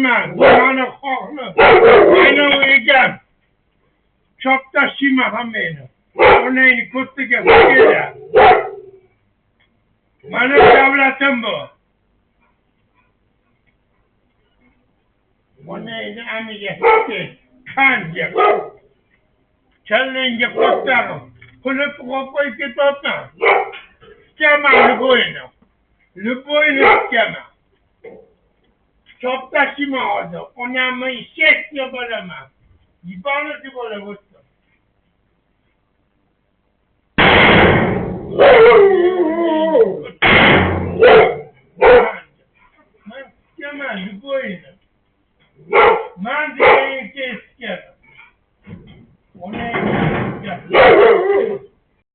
man, man of Hoffman, I know again. Chop the Shima Hamena, or name put together. Man of Davla Timber. One name, Amiga, can't you? Challenge your postano. Pull up what we get up now. Scammer, le boy, scammer. Chop the Shima, on a my shake your balama. You found it to go